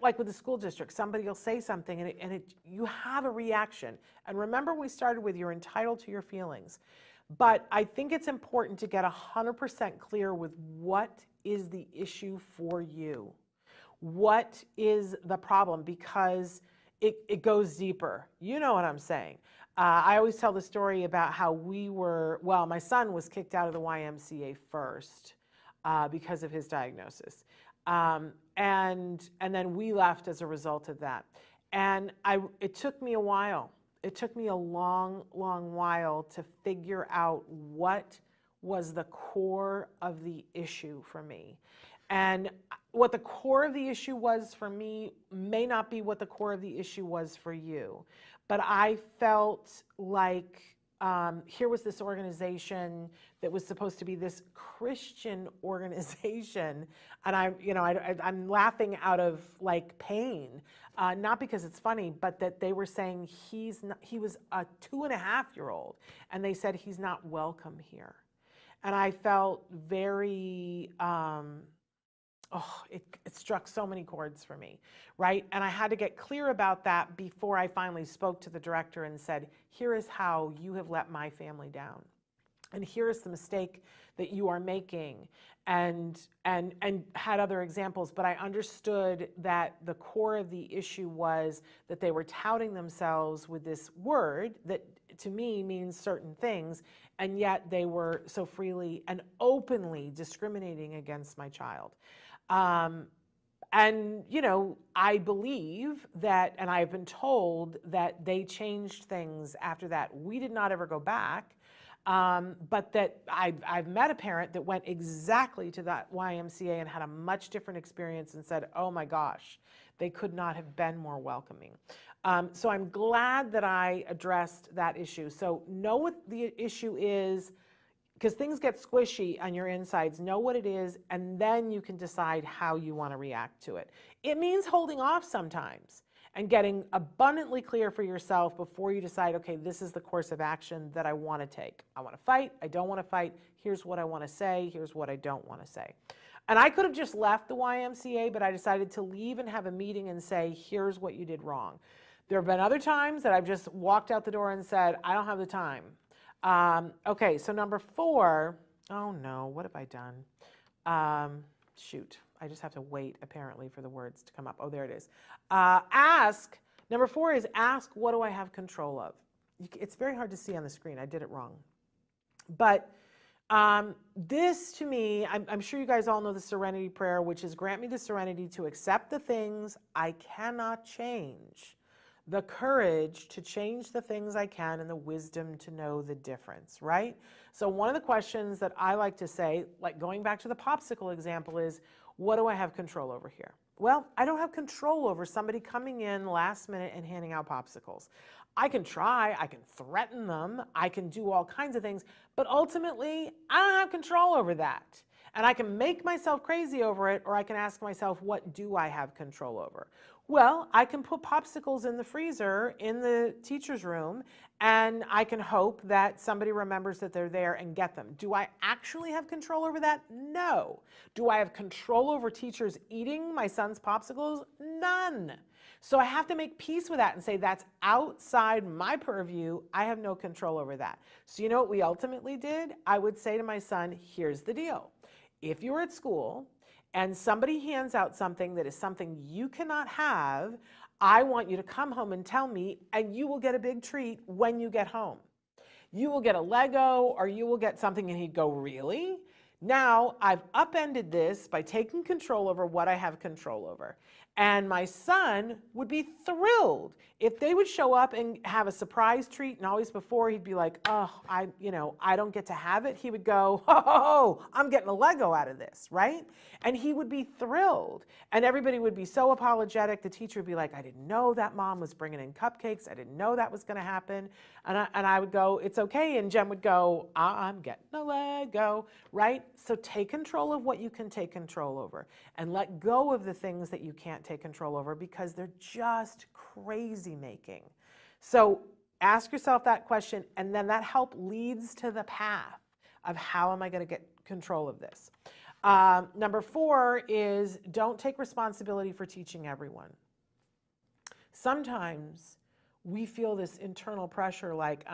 like with the school district, somebody will say something and you have a reaction. And remember, we started with you're entitled to your feelings. But I think it's important to get 100% clear with what is the issue for you. What is the problem? Because it goes deeper. You know what I'm saying. I always tell the story about how my son was kicked out of the YMCA first because of his diagnosis. And then we left as a result of that. And it took me a while. It took me a long, long while to figure out what was the core of the issue for me. And what the core of the issue was for me may not be what the core of the issue was for you. But I felt like here was this organization that was supposed to be this Christian organization, and I'm laughing out of like pain, not because it's funny, but that they were saying he was a 2.5-year-old, and they said he's not welcome here, and I felt very. It struck so many chords for me, right? And I had to get clear about that before I finally spoke to the director and said, here is how you have let my family down. And here is the mistake that you are making, and had other examples, but I understood that the core of the issue was that they were touting themselves with this word that to me means certain things, and yet they were so freely and openly discriminating against my child. And, I believe that, and I've been told that they changed things after that. We did not ever go back, but that I've met a parent that went exactly to that YMCA and had a much different experience and said, oh my gosh, they could not have been more welcoming. So I'm glad that I addressed that issue. So know what the issue is, because things get squishy on your insides. Know what it is, and then you can decide how you want to react to it. It means holding off sometimes and getting abundantly clear for yourself before you decide, okay, this is the course of action that I want to take. I want to fight. I don't want to fight. Here's what I want to say. Here's what I don't want to say. And I could have just left the YMCA, but I decided to leave and have a meeting and say, here's what you did wrong. There have been other times that I've just walked out the door and said, I don't have the time. Okay, so number 4, oh no, what have I done? Shoot, I just have to wait apparently for the words to come up. Oh, there it is. Number 4 is ask, what do I have control of? It's very hard to see on the screen. I did it wrong. But this to me, I'm sure you guys all know the serenity prayer, which is grant me the serenity to accept the things I cannot change, the courage to change the things I can, and the wisdom to know the difference, right? So one of the questions that I like to say, like going back to the popsicle example, is what do I have control over here? Well, I don't have control over somebody coming in last minute and handing out popsicles. I can try, I can threaten them, I can do all kinds of things, but ultimately I don't have control over that. And I can make myself crazy over it, or I can ask myself, what do I have control over? Well, I can put popsicles in the freezer in the teacher's room, and I can hope that somebody remembers that they're there and get them. Do I actually have control over that? No. Do I have control over teachers eating my son's popsicles? None. So I have to make peace with that and say that's outside my purview. I have no control over that. So you know what we ultimately did? I would say to my son, here's the deal. If you're at school and somebody hands out something that is something you cannot have, I want you to come home and tell me, and you will get a big treat when you get home. You will get a Lego, or you will get something. And he'd go, really? Now I've upended this by taking control over what I have control over. And my son would be thrilled if they would show up and have a surprise treat. And always before, he'd be like, oh, I don't get to have it. He would go, oh, I'm getting a Lego out of this, right? And he would be thrilled. And everybody would be so apologetic. The teacher would be like, I didn't know that mom was bringing in cupcakes. I didn't know that was going to happen. And I would go, it's okay. And Jen would go, I'm getting a Lego, right? So take control of what you can take control over and let go of the things that you can't take control over because they're just crazy making. So ask yourself that question, and then that help leads to the path of how am I going to get control of this. Number 4 is don't take responsibility for teaching everyone. Sometimes we feel this internal pressure like,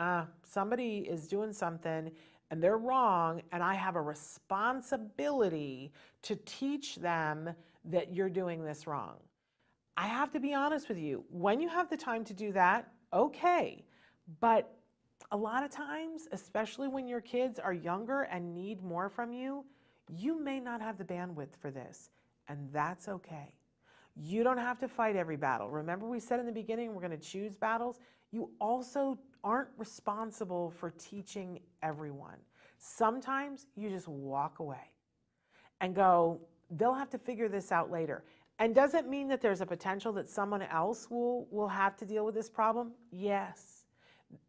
somebody is doing something and they're wrong, and I have a responsibility to teach them that you're doing this wrong. I have to be honest with you. When you have the time to do that, okay. But a lot of times, especially when your kids are younger and need more from you, you may not have the bandwidth for this, and that's okay. You don't have to fight every battle. Remember we said in the beginning, we're going to choose battles. You also aren't responsible for teaching everyone. Sometimes you just walk away and go, they'll have to figure this out later. And does it mean that there's a potential that someone else will have to deal with this problem? Yes.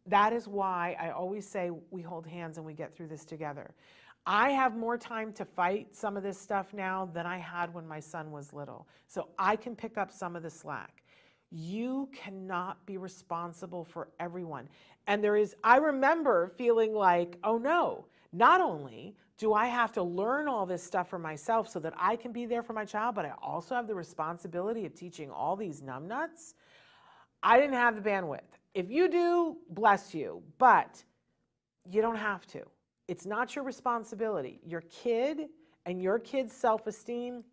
That is why I always say we hold hands and we get through this together. I have more time to fight some of this stuff now than I had when my son was little. So I can pick up some of the slack. You cannot be responsible for everyone. And I remember feeling like, oh no, not only do I have to learn all this stuff for myself so that I can be there for my child, but I also have the responsibility of teaching all these numbnuts. I didn't have the bandwidth. If you do, bless you, but you don't have to. It's not your responsibility. Your kid and your kid's self-esteem,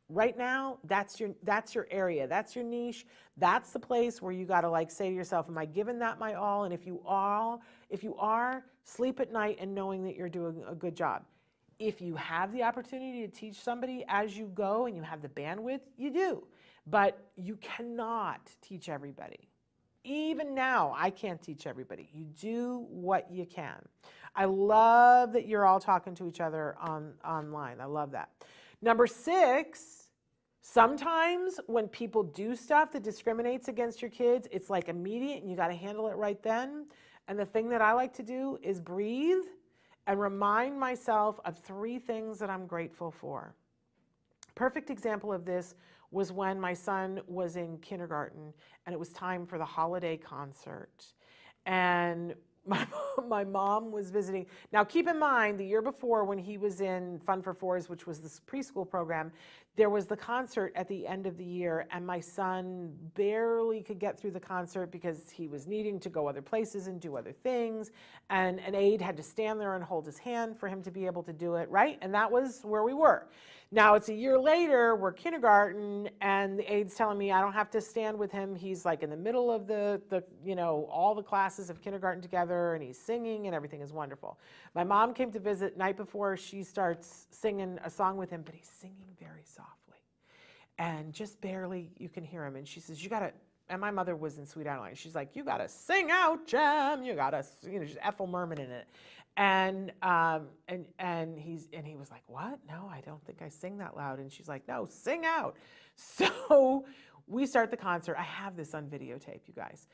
right now, that's your area, that's your niche, that's the place where you got to like say to yourself, am I giving that my all? And if you are, sleep at night and knowing that you're doing a good job. If you have the opportunity to teach somebody as you go and you have the bandwidth, you do. But you cannot teach everybody. Even now, I can't teach everybody. You do what you can. I love that you're all talking to each other online. I love that. Number 6, sometimes when people do stuff that discriminates against your kids, it's like immediate and you got to handle it right then. And the thing that I like to do is breathe and remind myself of 3 things that I'm grateful for. Perfect example of this was when my son was in kindergarten and it was time for the holiday concert. And my mom was visiting. Now, keep in mind, the year before when he was in Fun for Fours, which was this preschool program, there was the concert at the end of the year, and my son barely could get through the concert because he was needing to go other places and do other things, and an aide had to stand there and hold his hand for him to be able to do it, right? And that was where we were. Now, it's a year later, we're kindergarten, and the aide's telling me I don't have to stand with him. He's like in the middle of the all the classes of kindergarten together, and he's singing, and everything is wonderful. My mom came to visit night before. She starts singing a song with him, but he's singing very softly. And just barely you can hear him. And she says, you got to, and my mother was in Sweet Adeline. She's like, you got to sing out, Jem. You got to, just Ethel Merman in it. And he was like, what? No, I don't think I sing that loud. And she's like, no, sing out. So we start the concert. I have this on videotape, you guys.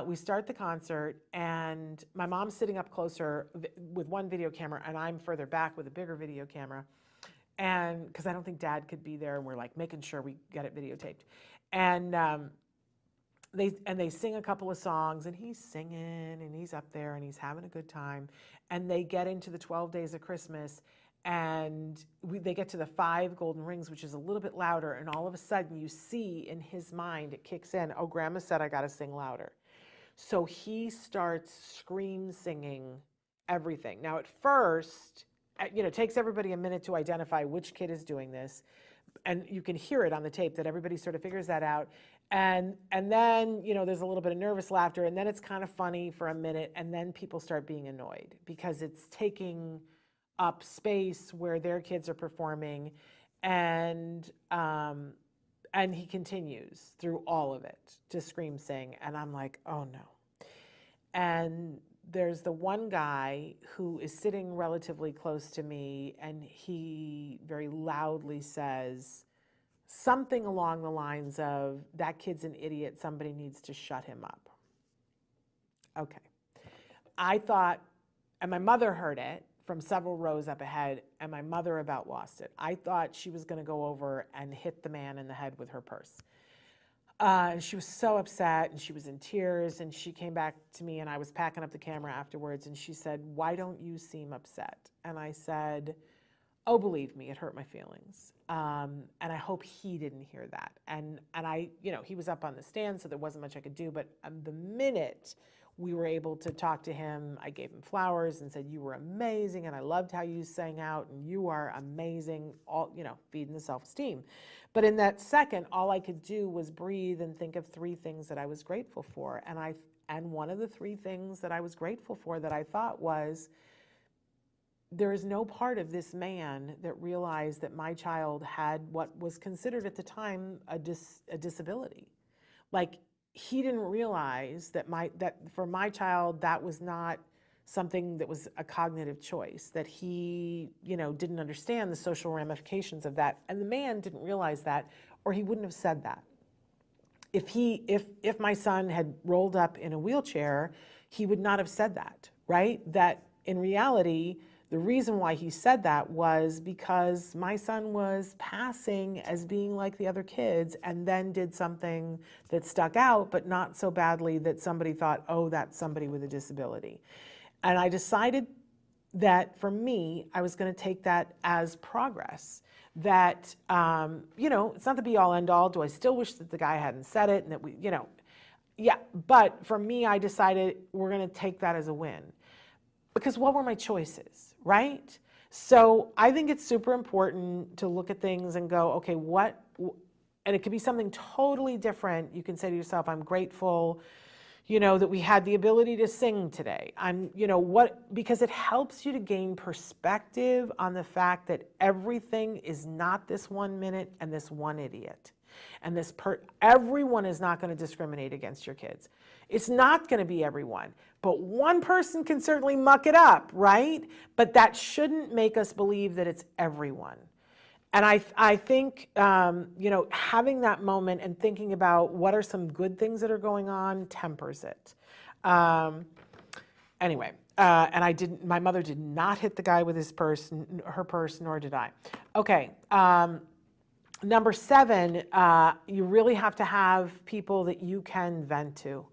We start the concert, and my mom's sitting up closer with one video camera, and I'm further back with a bigger video camera. And because I don't think Dad could be there, and we're like making sure we get it videotaped. And they sing a couple of songs, and he's singing, and he's up there, and he's having a good time. And they get into the 12 Days of Christmas, and they get to the 5 golden rings, which is a little bit louder. And all of a sudden, you see in his mind, it kicks in, oh, Grandma said I got to sing louder. So he starts scream singing everything. Now, at first, it takes everybody a minute to identify which kid is doing this. And you can hear it on the tape that everybody sort of figures that out. And then, there's a little bit of nervous laughter, and then it's kind of funny for a minute, and then people start being annoyed because it's taking up space where their kids are performing. And And he continues through all of it to scream, sing. And I'm like, oh no. And there's the one guy who is sitting relatively close to me, and he very loudly says something along the lines of, that kid's an idiot, somebody needs to shut him up. Okay. I thought, and my mother heard it from several rows up ahead, and my mother about lost it. I thought she was going to go over and hit the man in the head with her purse. And she was so upset, and she was in tears, and she came back to me, and I was packing up the camera afterwards, and she said, "Why don't you seem upset?" And I said, "Oh, believe me, it hurt my feelings. And I hope he didn't hear that." And I, he was up on the stand, so there wasn't much I could do, but the minute we were able to talk to him, I gave him flowers and said, "You were amazing, and I loved how you sang out, and you are amazing," all, feeding the self-esteem. But in that second, all I could do was breathe and think of 3 things that I was grateful for. And one of the 3 things that I was grateful for that I thought was, there is no part of this man that realized that my child had what was considered at the time a disability. Like, he didn't realize that for my child, that was not something that was a cognitive choice, that he, didn't understand the social ramifications of that. And the man didn't realize that, or he wouldn't have said that. If my son had rolled up in a wheelchair, he would not have said that, right? That in reality, the reason why he said that was because my son was passing as being like the other kids, and then did something that stuck out, but not so badly that somebody thought, oh, that's somebody with a disability. And I decided that for me, I was going to take that as progress. That, it's not the be all end all. Do I still wish that the guy hadn't said it, and that yeah. But for me, I decided we're going to take that as a win. Because what were my choices, right? So I think it's super important to look at things and go, okay, and it could be something totally different. You can say to yourself, I'm grateful, that we had the ability to sing today. Because it helps you to gain perspective on the fact that everything is not this 1 minute and this one idiot. And everyone is not going to discriminate against your kids. It's not going to be everyone, but one person can certainly muck it up, right? But that shouldn't make us believe that it's everyone. And I think, having that moment and thinking about what are some good things that are going on tempers it. Anyway, and my mother did not hit the guy with her purse, nor did I. Okay. Number 7, you really have to have people that you can vent to.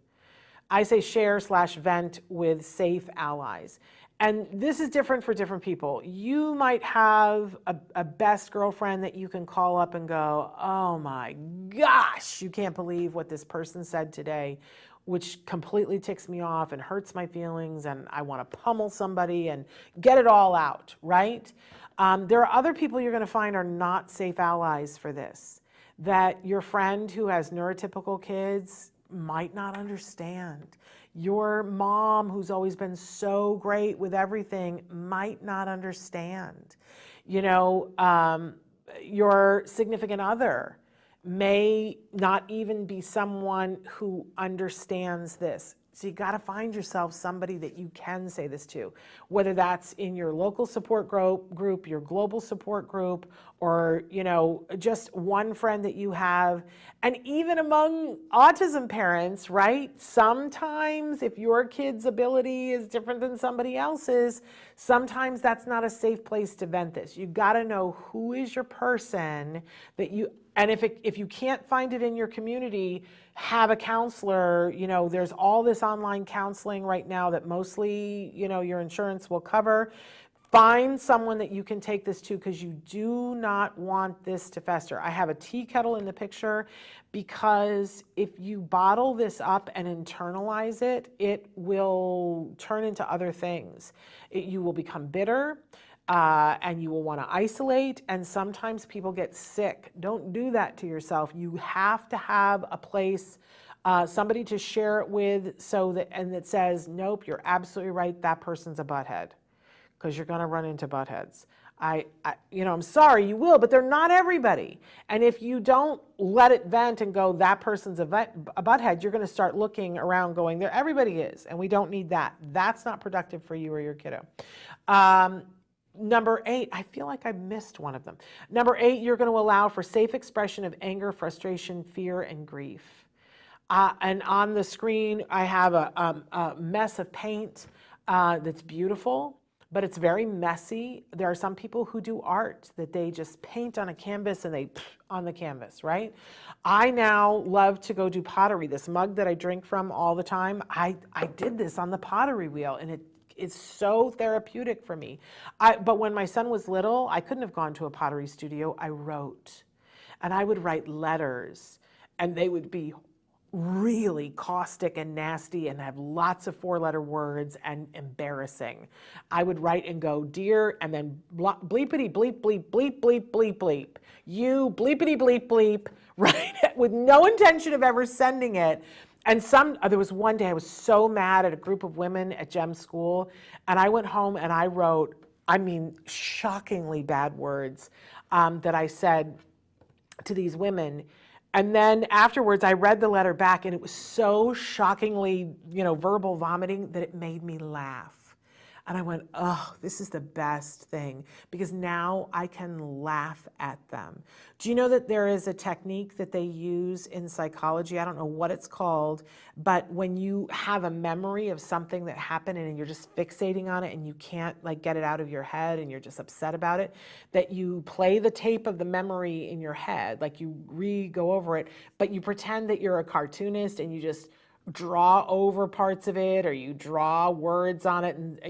I say share/vent with safe allies. And this is different for different people. You might have a best girlfriend that you can call up and go, oh my gosh, you can't believe what this person said today, which completely ticks me off and hurts my feelings, and I want to pummel somebody and get it all out, right? There are other people you're going to find are not safe allies for this. That your friend who has neurotypical kids might not understand. Your mom, who's always been so great with everything, might not understand. Your significant other may not even be someone who understands this. So you got to find yourself somebody that you can say this to, whether that's in your local support group, your global support group, or, just one friend that you have. And even among autism parents, right? Sometimes if your kid's ability is different than somebody else's, sometimes that's not a safe place to vent this. You got to know who is your person and if you can't find it in your community, have a counselor. There's all this online counseling right now that mostly, your insurance will cover. Find someone that you can take this to, because you do not want this to fester. I have a tea kettle in the picture because if you bottle this up and internalize it, it will turn into other things. You will become bitter. And you will want to isolate, and sometimes people get sick. Don't do that to yourself. You have to have a place, somebody to share it with, that says, nope, you're absolutely right, that person's a butthead, because you're going to run into buttheads. I'm sorry, you will, but they're not everybody. And if you don't let it vent and go, that person's a butthead, you're going to start looking around going, there, everybody is, and we don't need that. That's not productive for you or your kiddo. Number 8, I feel like I missed one of them. Number 8, you're going to allow for safe expression of anger, frustration, fear, and grief. And on the screen, I have a mess of paint that's beautiful, but it's very messy. There are some people who do art that they just paint on a canvas and they on the canvas, right? I now love to go do pottery. This mug that I drink from all the time, I did this on the pottery wheel, and it's so therapeutic for me. But when my son was little, I couldn't have gone to a pottery studio. I wrote, and I would write letters, and they would be really caustic and nasty and have lots of 4-letter words and embarrassing. I would write and go, dear, and then bleepity bleep bleep bleep bleep bleep bleep. You bleepity bleep bleep, right? With no intention of ever sending it. And there was one day I was so mad at a group of women at GEM school, and I went home and I wrote, shockingly bad words that I said to these women. And then afterwards, I read the letter back, and it was so shockingly, verbal vomiting that it made me laugh. And I went, oh, this is the best thing, because now I can laugh at them. Do you know that there is a technique that they use in psychology? I don't know what it's called, but when you have a memory of something that happened and you're just fixating on it and you can't get it out of your head and you're just upset about it, that you play the tape of the memory in your head, like you go over it, but you pretend that you're a cartoonist and you just draw over parts of it, or you draw words on it, and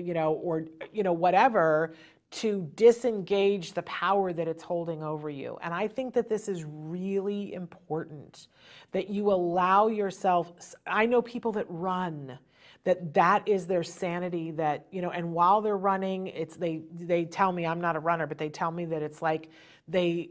whatever, to disengage the power that it's holding over you. And I think that this is really important, that you allow yourself. I know people that run, that is their sanity, that and while they're running, it's they tell me, I'm not a runner, but they tell me that it's like they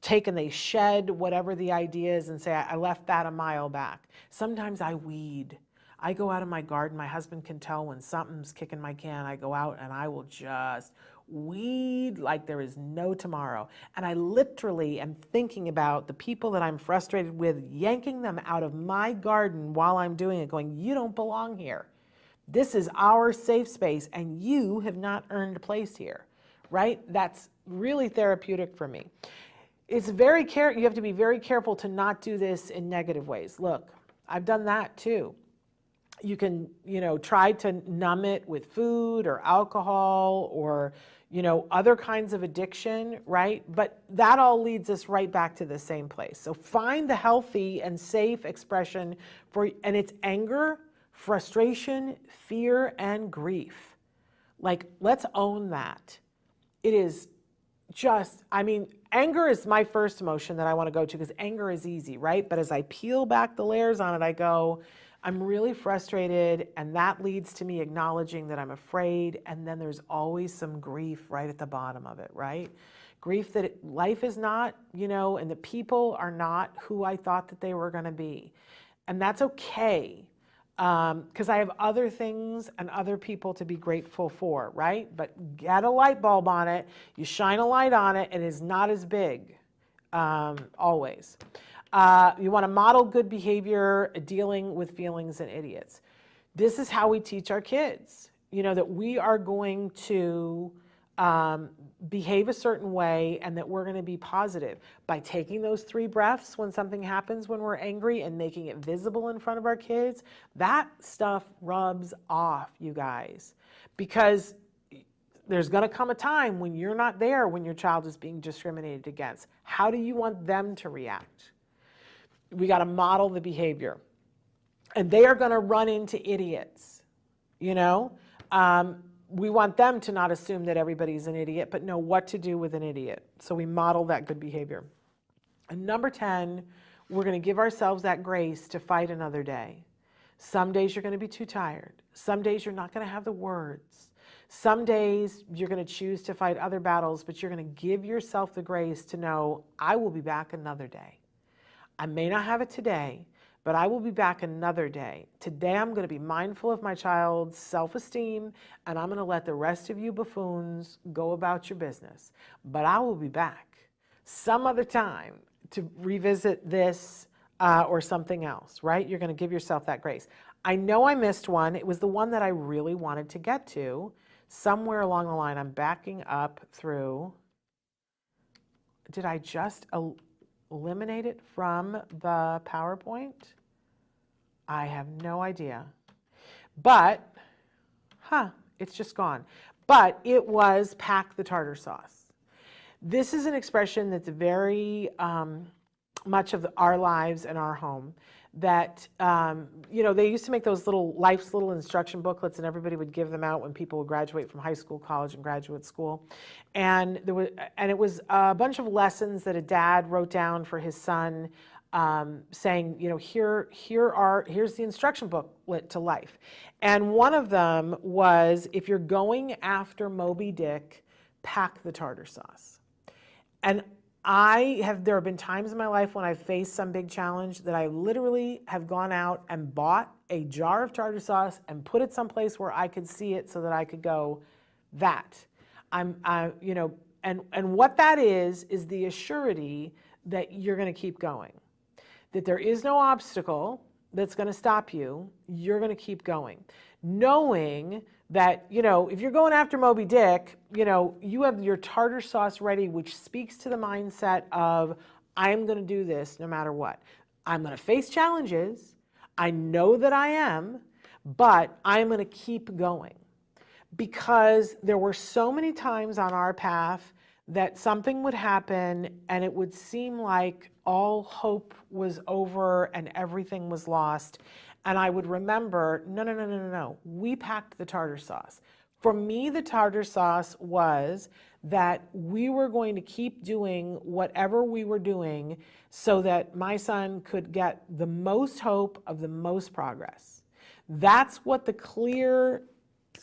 take and they shed whatever the idea is and say, I left that a mile back. Sometimes I weed. I go out in my garden. My husband can tell when something's kicking my can. I go out and I will just weed like there is no tomorrow. And I literally am thinking about the people that I'm frustrated with, yanking them out of my garden while I'm doing it, going, you don't belong here. This is our safe space and you have not earned a place here, right? That's really therapeutic for me. It's you have to be very careful to not do this in negative ways. Look, I've done that too. You can, try to numb it with food or alcohol or, other kinds of addiction, right? But that all leads us right back to the same place. So find the healthy and safe expression and it's anger, frustration, fear, and grief. Let's own that. It is just, anger is my first emotion that I want to go to, because anger is easy, right? But as I peel back the layers on it, I go, I'm really frustrated, and that leads to me acknowledging that I'm afraid, and then there's always some grief right at the bottom of it, right? Grief that life is not, and the people are not who I thought that they were going to be. And that's okay. Because I have other things and other people to be grateful for, right? But get a light bulb on it, you shine a light on it, it is not as big, always. You want to model good behavior, dealing with feelings and idiots. This is how we teach our kids, that we are going to behave a certain way and that we're going to be positive by taking those 3 breaths when something happens when we're angry and making it visible in front of our kids. That stuff rubs off, you guys, because there's going to come a time when you're not there when your child is being discriminated against. How do you want them to react? We got to model the behavior, and they are going to run into idiots, we want them to not assume that everybody's an idiot, but know what to do with an idiot. So we model that good behavior. And number 10, we're going to give ourselves that grace to fight another day. Some days you're going to be too tired. Some days you're not going to have the words. Some days you're going to choose to fight other battles, but you're going to give yourself the grace to know, I will be back another day. I may not have it today, but I will be back another day. Today I'm going to be mindful of my child's self-esteem, and I'm going to let the rest of you buffoons go about your business. But I will be back some other time to revisit this or something else, right? You're going to give yourself that grace. I know I missed one. It was the one that I really wanted to get to. Somewhere along the line, I'm backing up through. Did I just eliminate it from the PowerPoint? I have no idea. But, it's just gone. But it was pack the tartar sauce. This is an expression that's very much of our lives and our home. That, they used to make those life's little instruction booklets, and everybody would give them out when people would graduate from high school, college, and graduate school. And it was a bunch of lessons that a dad wrote down for his son, saying, here's the instruction booklet to life. And one of them was, if you're going after Moby Dick, pack the tartar sauce. And there have been times in my life when I've faced some big challenge that I literally have gone out and bought a jar of tartar sauce and put it someplace where I could see it so that I could go, and what that is the assurity that you're going to keep going, that there is no obstacle that's going to stop you. You're going to keep going, knowing that, if you're going after Moby Dick, you have your tartar sauce ready, which speaks to the mindset of, I'm going to do this no matter what. I'm going to face challenges. I know that I am, but I'm going to keep going. Because there were so many times on our path that something would happen and it would seem like all hope was over and everything was lost. And I would remember, no, we packed the tartar sauce. For me, the tartar sauce was that we were going to keep doing whatever we were doing so that my son could get the most hope of the most progress. That's what the clear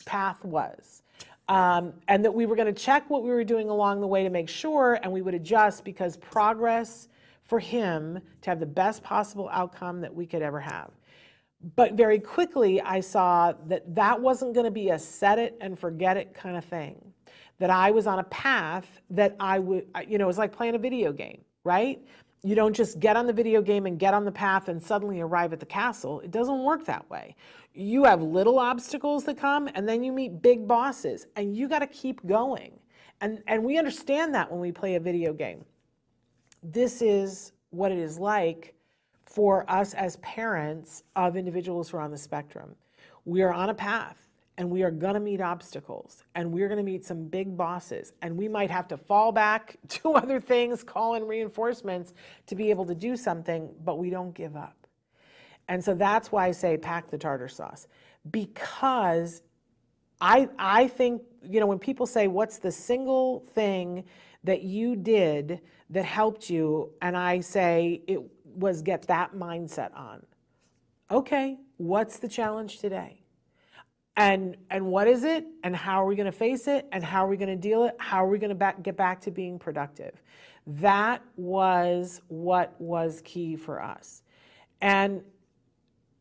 path was. And that we were going to check what we were doing along the way to make sure, and we would adjust, because progress for him to have the best possible outcome that we could ever have. But very quickly, I saw that that wasn't going to be a set it and forget it kind of thing. That I was on a path that I would, it was like playing a video game, right? You don't just get on the video game and get on the path and suddenly arrive at the castle. It doesn't work that way. You have little obstacles that come, and then you meet big bosses, and you got to keep going. And we understand that when we play a video game. This is what it is like for us as parents of individuals who are on the spectrum. We are on a path, and we are going to meet obstacles, and we're going to meet some big bosses, and we might have to fall back to other things, call in reinforcements to be able to do something, but we don't give up. And so that's why I say pack the tartar sauce, because I think, when people say, what's the single thing that you did that helped you? And I say it was get that mindset on. Okay, what's the challenge today? And what is it? And how are we going to face it? And how are we going to deal it? How are we going to get back to being productive? That was what was key for us. And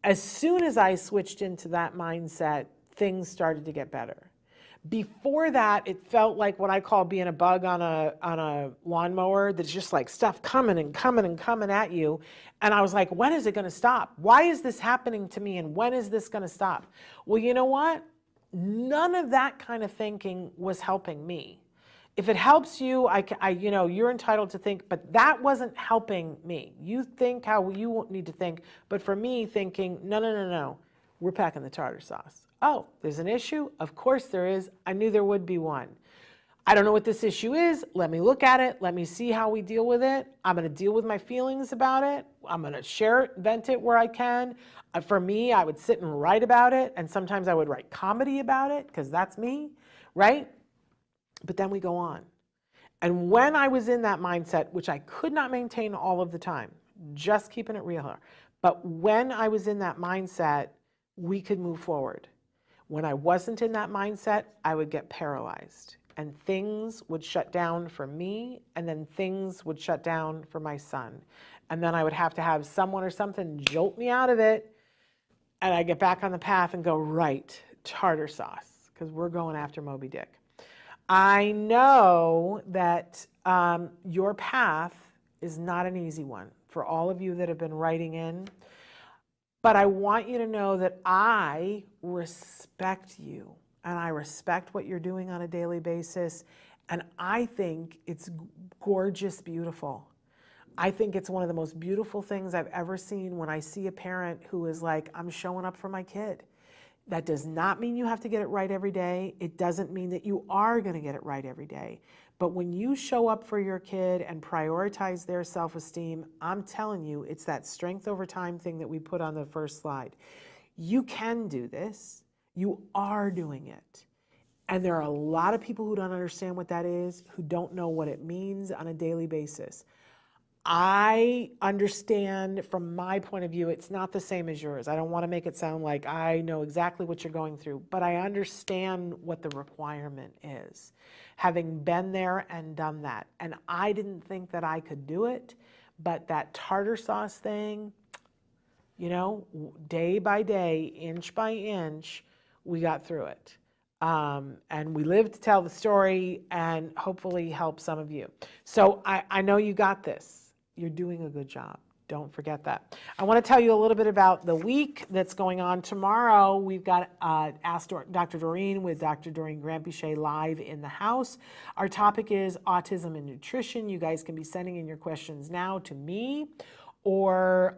as soon as I switched into that mindset, things started to get better. Before that, it felt like what I call being a bug on a lawnmower. That's just like stuff coming and coming and coming at you. And I was like, when is it going to stop? Why is this happening to me? And when is this going to stop? Well, you know what? None of that kind of thinking was helping me. If it helps you, you're entitled to think, but that wasn't helping me. You think how you need to think. But for me, thinking, no, we're packing the tartar sauce. Oh, there's an issue? Of course there is. I knew there would be one. I don't know what this issue is. Let me look at it. Let me see how we deal with it. I'm going to deal with my feelings about it. I'm going to share it, vent it where I can. For me, I would sit and write about it. And sometimes I would write comedy about it, because that's me, right? But then we go on. And when I was in that mindset, which I could not maintain all of the time, just keeping it real here, but when I was in that mindset, we could move forward. When I wasn't in that mindset, I would get paralyzed, and things would shut down for me, and then things would shut down for my son. And then I would have to have someone or something jolt me out of it. And I get back on the path and go, right, tartar sauce, because we're going after Moby Dick. I know that your path is not an easy one for all of you that have been writing in. But I want you to know that I respect you and I respect what you're doing on a daily basis. And I think it's gorgeous, beautiful. I think it's one of the most beautiful things I've ever seen when I see a parent who is like, I'm showing up for my kid. That does not mean you have to get it right every day. It doesn't mean that you are going to get it right every day. But when you show up for your kid and prioritize their self-esteem, I'm telling you, it's that strength over time thing that we put on the first slide. You can do this. You are doing it. And there are a lot of people who don't understand what that is, who don't know what it means on a daily basis. I understand from my point of view, it's not the same as yours. I don't want to make it sound like I know exactly what you're going through, but I understand what the requirement is, having been there and done that. And I didn't think that I could do it, but that tartar sauce thing, you know, day by day, inch by inch, we got through it. And we live to tell the story and hopefully help some of you. So I know you got this. You're doing a good job. Don't forget that. I want to tell you a little bit about the week that's going on tomorrow. We've got Ask Dr. Doreen with Dr. Doreen Granpeesheh live in the house. Our topic is autism and nutrition. You guys can be sending in your questions now to me, or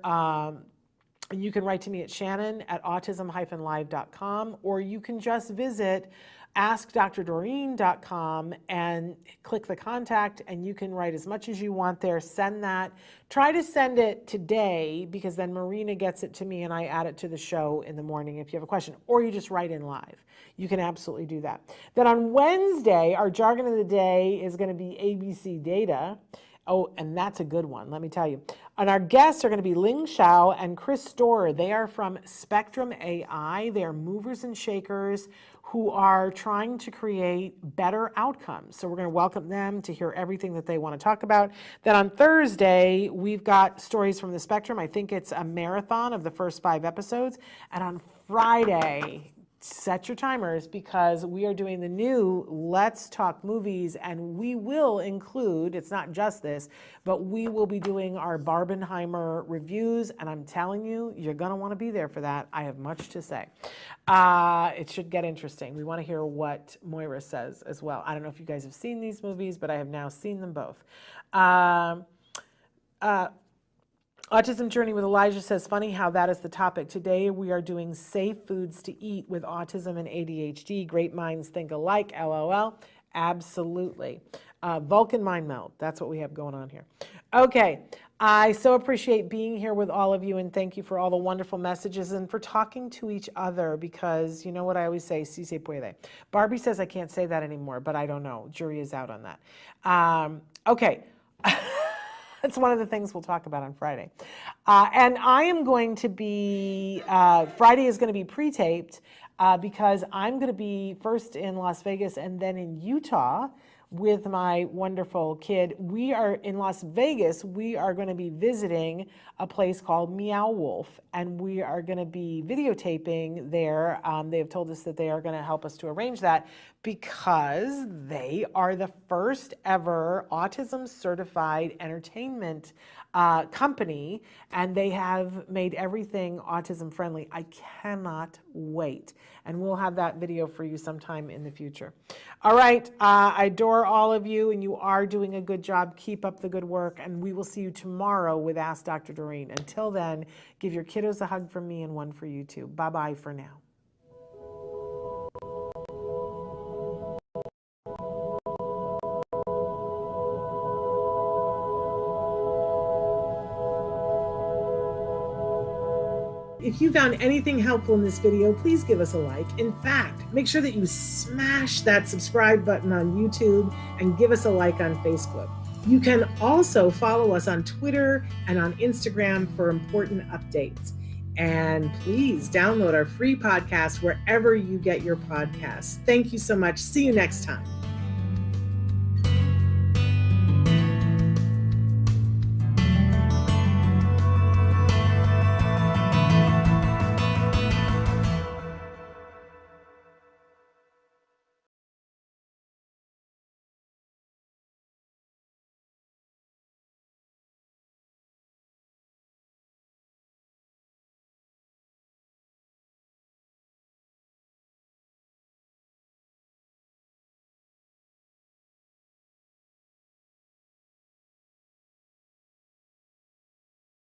you can write to me at Shannon at autism-live.com, or you can just visit askdrdoreen.com and click the contact, and you can write as much as you want there. Send that. Try to send it today, because then Marina gets it to me and I add it to the show in the morning if you have a question, or you just write in live. You can absolutely do that. Then on Wednesday, our jargon of the day is going to be ABC data. Oh, and that's a good one, let me tell you. And our guests are going to be Ling Xiao and Chris Storer. They are from Spectrum AI. They are movers and shakers who are trying to create better outcomes. So we're going to welcome them to hear everything that they want to talk about. Then on Thursday, we've got Stories from the Spectrum. I think it's a marathon of the first 5 episodes. And on Friday, set your timers, because we are doing the new Let's Talk Movies, and we will include, it's not just this, but we will be doing our Barbenheimer reviews, and I'm telling you, you're going to want to be there for that. I have much to say. It should get interesting. We want to hear what Moira says as well. I don't know if you guys have seen these movies, but I have now seen them both. Autism Journey with Elijah says, funny how that is the topic. Today we are doing safe foods to eat with autism and ADHD. Great minds think alike, LOL. Absolutely. Vulcan Mind Meld, that's what we have going on here. Okay, I so appreciate being here with all of you, and thank you for all the wonderful messages and for talking to each other, because you know what I always say, si se puede. Barbie says I can't say that anymore, but I don't know. Jury is out on that. Okay. It's one of the things we'll talk about on Friday. And I am going to be, Friday is going to be pre-taped because I'm going to be first in Las Vegas and then in Utah with my wonderful kid. We are in Las Vegas. We are going to be visiting a place called Meow Wolf, and we are going to be videotaping there. They have told us that they are going to help us to arrange that, because they are the first ever autism certified entertainment company, and they have made everything autism friendly. I cannot wait. And we'll have that video for you sometime in the future. All right, I adore all of you, and you are doing a good job. Keep up the good work, and we will see you tomorrow with Ask Dr. Doreen. Until then, give your kiddos a hug from me and one for you too. Bye-bye for now. If you found anything helpful in this video, please give us a like. In fact, make sure that you smash that subscribe button on YouTube and give us a like on Facebook. You can also follow us on Twitter and on Instagram for important updates. And please download our free podcast wherever you get your podcasts. Thank you so much. See you next time.